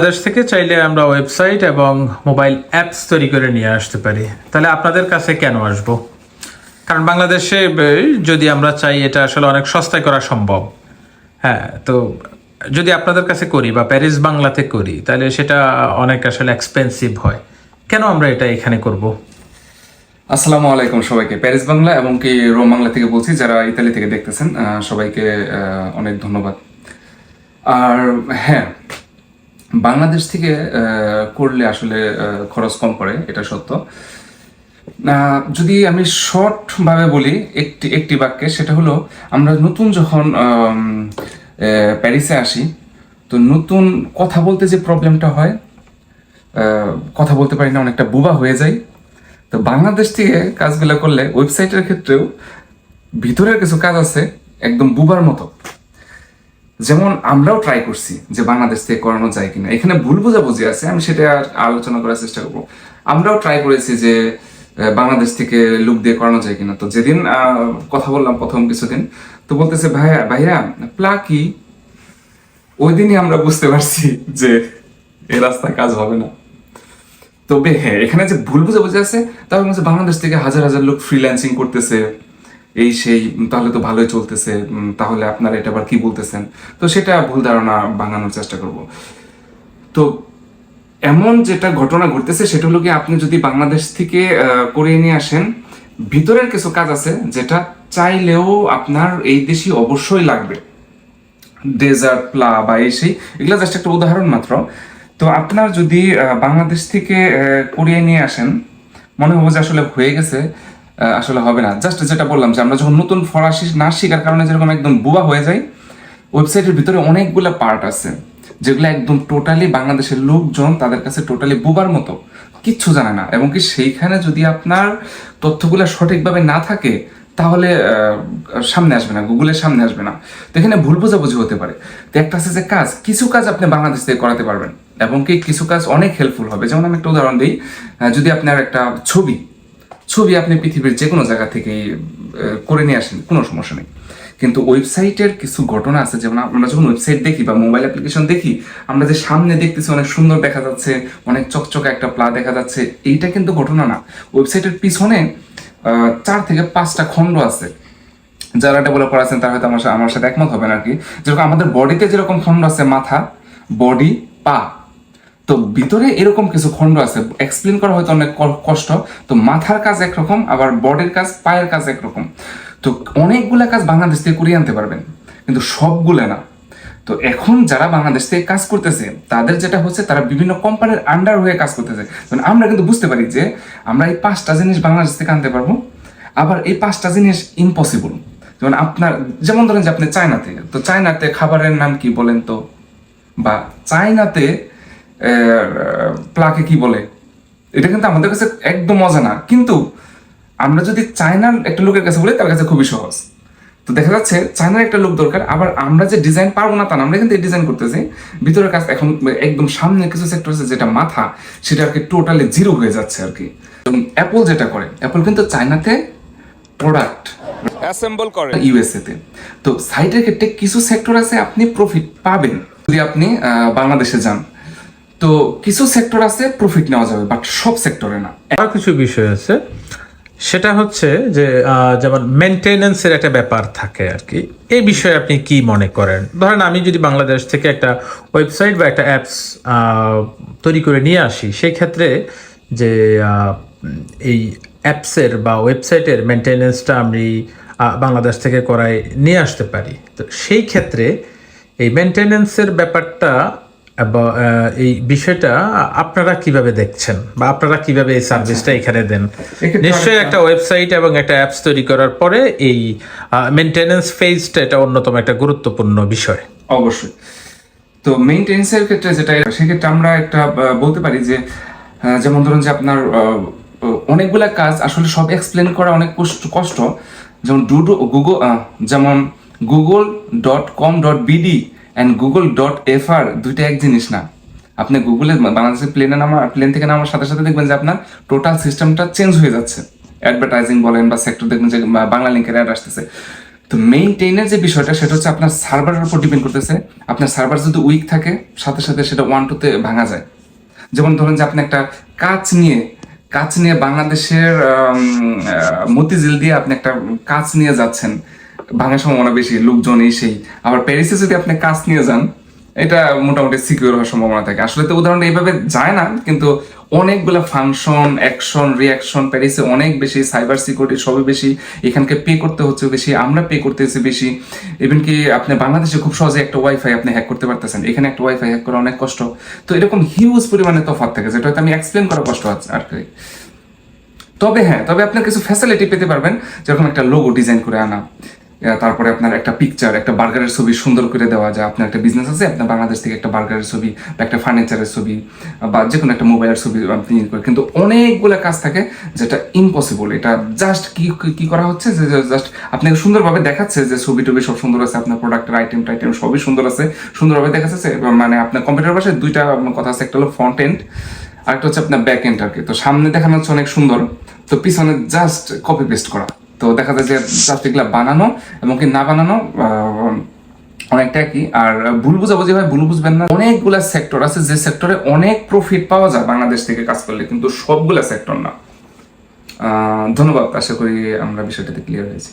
বাংলাদেশ থেকে চাইলে আমরা ওয়েবসাইট এবং মোবাইল অ্যাপস তৈরি করে নিয়ে আসতে পারি। তাহলে আপনাদের কাছে কেন আসবো? কারণ বাংলাদেশে যদি আমরা চাই এটা আসলে অনেক সস্তায় করা সম্ভব। হ্যাঁ, তো যদি আপনাদের কাছে করি বা প্যারিস বাংলাতে করি তাহলে সেটা অনেক আসলে এক্সপেন্সিভ হয়। কেন আমরা এটা এখানে করব? আসসালামু আলাইকুম সবাইকে। প্যারিস বাংলা এবং কি রোম বাংলা থেকে বলছি, যারা ইতালি থেকে দেখতেছেন সবাইকে অনেক ধন্যবাদ। আর হ্যাঁ, বাংলাদেশ থেকে করলে আসলে খরচ কম পড়ে, এটা সত্য। যদি আমি শর্টভাবে বলি একটি বাক্যে, সেটা হলো আমরা নতুন যখন প্যারিসে আসি, তো নতুন কথা বলতে যে প্রবলেমটা হয়, কথা বলতে পারি না, অনেকটা বোবা হয়ে যায়। তো বাংলাদেশ থেকে কাজগুলো করলে ওয়েবসাইটের ক্ষেত্রেও ভিতরের কিছু কাজ আছে একদম বুবার মতো। যেমন আমরাও ট্রাই করছি যে বাংলাদেশ থেকে করানো যায় কিনা, এখানে ভুল বোঝাবুঝি আছে, আমি সেটা আলোচনা করার চেষ্টা করবো। আমরাও ট্রাই করেছি যে বাংলাদেশ থেকে লুক দিয়ে করানো যায় কিনা। তো যেদিন কথা বললাম প্রথম কিছুদিন, তো বলতেছে ভাইয়া ভাইয়া প্লা কি, ওই দিনই আমরা বুঝতে পারছি যে এই রাস্তায় কাজ হবে না। তবে হ্যাঁ, এখানে যে ভুল বুঝাবুঝি আছে, তারপর বাংলাদেশ থেকে হাজার হাজার লোক ফ্রিল্যান্সিং করতেছে, এই সেই, তাহলে তো ভালোই চলতেছে, তাহলে আপনারা এটা আবার কি বলতেছেন। তো সেটা ভুল ধারণা ভাঙানোর চেষ্টা করব। তো এমন যেটা ঘটনা ঘটতেছে সেটা হলো কি, আপনি যদি বাংলাদেশ থেকে করিয়ে নিয়ে আসেন, ভিতরের কিছু কাজ আছে যেটা চাইলেও আপনার এই দেশই অবশ্যই লাগবে। ডেজার্ট প্লা বা এই সেই, এগুলো জাস্ট একটা উদাহরণ মাত্র। তো আপনার যদি বাংলাদেশ থেকে করিয়ে নিয়ে আসেন, মনে হবে যে আসলে হয়ে গেছে, আসলে হবে না। জাস্ট যেটা বললাম যে আমরা যখন নতুন ফরাসি না শেখার কারণে যেরকম একদম বুবা হয়ে যায়, ওয়েবসাইটের ভিতরে অনেকগুলো পার্ট আছে যেগুলো একদম টোটালি বাংলাদেশের লোকজন তাদের কাছে টোটালি বুবার মতো, কিচ্ছু জানে না। এবং কি সেইখানে যদি আপনার তথ্যগুলো সঠিকভাবে না থাকে, তাহলে সামনে আসবে না, গুগলের সামনে আসবে না। তো এখানে ভুল বোঝাবুঝি হতে পারে। তো একটা আছে যে কাজ, কিছু কাজ আপনি বাংলাদেশ থেকে করাতে পারবেন এবং কি কিছু কাজ অনেক হেল্পফুল হবে। যেমন আমি একটা উদাহরণ দিই, যদি আপনার একটা ছবি আপনি পৃথিবীর যে কোনো জায়গা থেকে করে নিয়ে আসেন, কোনো সমস্যা নেই। কিন্তু ওয়েবসাইটের কিছু ঘটনা আছে, যেমন আমরা যখন ওয়েবসাইট দেখি বা মোবাইল অ্যাপ্লিকেশন দেখি, আমরা যে সামনে দেখতেছি অনেক সুন্দর দেখা যাচ্ছে, অনেক চকচকে একটা প্লা দেখা যাচ্ছে, এইটা কিন্তু ঘটনা না। ওয়েবসাইটের পিছনে 4 থেকে 5টা খণ্ড আছে। যারা ডেভেলপার আছেন তারা হয়তো আমার সাথে একমত হবেন আর কি। যেরকম আমাদের বডিতে যেরকম খণ্ড আছে, মাথা, বডি, পা, তো ভিতরে এরকম কিছু খণ্ড আছে। এক্সপ্লেন করা হয়তো অনেক কষ্ট। তো মাথার কাজ একরকম, আবার বডির কাজ, পায়ের কাজ একরকম। তো অনেকগুলা কাজ বাংলাদেশ থেকে করিয়ে আনতে পারবেন, কিন্তু সবগুলো না। তো এখন যারা বাংলাদেশ থেকে কাজ করতেছে, তাদের যেটা হচ্ছে, তারা বিভিন্ন কোম্পানির আন্ডার হয়ে কাজ করতেছে। মানে আমরা কিন্তু বুঝতে পারি যে আমরা এই 5টা জিনিস বাংলাদেশ থেকে আনতে পারবো, আবার এই 5টা জিনিস ইম্পসিবল। যেমন ধরেন যে আপনি চায়নাতে, তো চায়নাতে খাবারের নাম কি বলেন তো, বা চায়নাতে প্লাকে কি বলে, এটা কিন্তু আমাদের কাছে একদম মজা না। কিন্তু আমরা যদি চায়নার একটা লোকের কাছে বলি, তার কাছে খুবই সহজ। তো দেখা যাচ্ছে চায়নার একটা লোক দরকার, আবার আমরা যে ডিজাইন পারবো না তা না, আমরা কিন্তু এই ডিজাইন করতেছি। ভিতরের কাজ এখন একদম সামনে কিছু সেক্টর আছে যেটা মাথা, সেটা আর কি টোটালি জিরো হয়ে যাচ্ছে আর কি। অ্যাপল যেটা করে, অ্যাপল কিন্তু চায়নাতে প্রোডাক্ট অ্যাসেম্বল করে ইউএসএ তে। তো সাইটের ক্ষেত্রে কিছু সেক্টর আছে আপনি প্রফিট পাবেন যদি আপনি বাংলাদেশে যান। তো কিছু সেক্টর আছে প্রফিট নেওয়া যাবে, বাট সব সেক্টরে না। আরও কিছু বিষয় আছে, সেটা হচ্ছে যে যেমন মেনটেনেন্সের একটা ব্যাপার থাকে আর কি। এই বিষয়ে আপনি কি মনে করেন? ধরেন আমি যদি বাংলাদেশ থেকে একটা ওয়েবসাইট বা একটা অ্যাপস তৈরি করে নিয়ে আসি, সেই ক্ষেত্রে যে এই অ্যাপসের বা ওয়েবসাইটের মেনটেনেন্সটা আমি বাংলাদেশ থেকে করাই নিয়ে আসতে পারি। তো সেই ক্ষেত্রে এই মেনটেনেন্সের ব্যাপারটা বা এই বিষয়টা আপনারা কিভাবে দেখছেন, বা আপনারা কিভাবে এই সার্ভিসটা এখানে দেন? নিশ্চয়ই একটা ওয়েবসাইট এবং একটা অ্যাপস তৈরি করার পরে এই মেনটেনেন্স ফেজটা এটা অন্যতম একটা গুরুত্বপূর্ণ বিষয়। অবশ্যই। তো মেইনটেনেন্সের ক্ষেত্রে যেটা, সেক্ষেত্রে আমরা একটা বলতে পারি যে, যেমন ধরুন যে আপনার অনেকগুলা কাজ আসলে সব এক্সপ্লেন করা অনেক কষ্ট। যেমন যেমন google.com.bd অ্যান্ড google.fr দুইটা এক জিনিস না। আপনি গুগলে বাংলাদেশের প্লেন থেকে নামার সাথে সাথে দেখবেন যে আপনার টোটাল সিস্টেমটা চেঞ্জ হয়ে যাচ্ছে। অ্যাডভার্টাইজিং বলেন বা সেক্টর, দেখবেন যে বাংলা লিঙ্কের অ্যাড আসতেছে। তো মেইনটেইনের যে বিষয়টা সেটা হচ্ছে আপনার সার্ভারের উপর ডিপেন্ড করতেছে। আপনার সার্ভার যদি উইক থাকে সাথে সাথে সেটা 1-2 ভাঙা যায়। যেমন ধরেন যে আপনি একটা কাঁচ নিয়ে বাংলাদেশের মতিঝিল দিয়ে আপনি একটা কাঁচ নিয়ে যাচ্ছেন, ভাঙার সম্ভাবনা বেশি, লোকজন এই সেই। আবার প্যারিসে যদি আপনি কাঁচ নিয়ে যান, এটা মোটামুটি সিকিউর হওয়ার সম্ভাবনা থাকে। আসলে তো উদাহরণটা এইভাবে যায় না, কিন্তু অনেকগুলো ফাংশন, অ্যাকশন, রিয়াকশন প্যারিসে অনেক বেশি, সাইবার সিকিউরিটি সবই বেশি, এখানকে পে করতে হচ্ছে বেশি, আমরা পে করতেছি বেশি। ইভেন কি আপনি বাংলাদেশে খুব সহজে একটা ওয়াইফাই আপনি হ্যাক করতে পারতেছেন, এখানে একটা ওয়াইফাই হ্যাক করা অনেক কষ্ট। তো এরকম হিউজ পরিমাণে তফাৎ থাকে, যেটা হয়তো আমি এক্সপ্লেন করা কষ্ট হচ্ছে আর কি। তবে আপনার কিছু ফ্যাসিলিটি পেতে পারবেন, যেরকম একটা লোগো ডিজাইন করে আনা, তারপরে আপনার একটা পিকচার, একটা বার্গারের ছবি সুন্দর করে দেওয়া যায়। আপনার একটা বিজনেস আছে, আপনার বাংলাদেশ থেকে একটা বার্গারের ছবি বা একটা ফার্নিচারের ছবি বা যে কোনো একটা মোবাইলের ছবি আপনি করে, কিন্তু অনেকগুলো কাজ থাকে যেটা ইম্পসিবল। এটা জাস্ট কি করা হচ্ছে যে জাস্ট আপনাকে সুন্দরভাবে দেখাচ্ছে যে ছবি টবি সব সুন্দর আছে, আপনার প্রোডাক্টের আইটেম টাইটেম সবই সুন্দর আছে, সুন্দরভাবে দেখাচ্ছে। মানে আপনার কম্পিউটার পাশে দুইটা কথা আছে, একটা হলো ফ্রন্ট এন্ড, আরেকটা হচ্ছে আপনার ব্যাক এন্ড আর কি। তো সামনে দেখানো হচ্ছে অনেক সুন্দর, তো পিছনে জাস্ট কপি পেস্ট করা। তো দেখা যায় যে জাস্ট এগুলা বানানো এবং কি না বানানো অনেকটা কি। আর ভুল বুঝাবুঝি হয়, ভুল বুঝবেন না। অনেকগুলা সেক্টর আছে যে সেক্টরে অনেক প্রফিট পাওয়া যায় বাংলাদেশ থেকে কাজ করলে, কিন্তু সবগুলা সেক্টর না। ধন্যবাদ, আশা করি আমরা বিষয়টাতে ক্লিয়ার হয়েছি।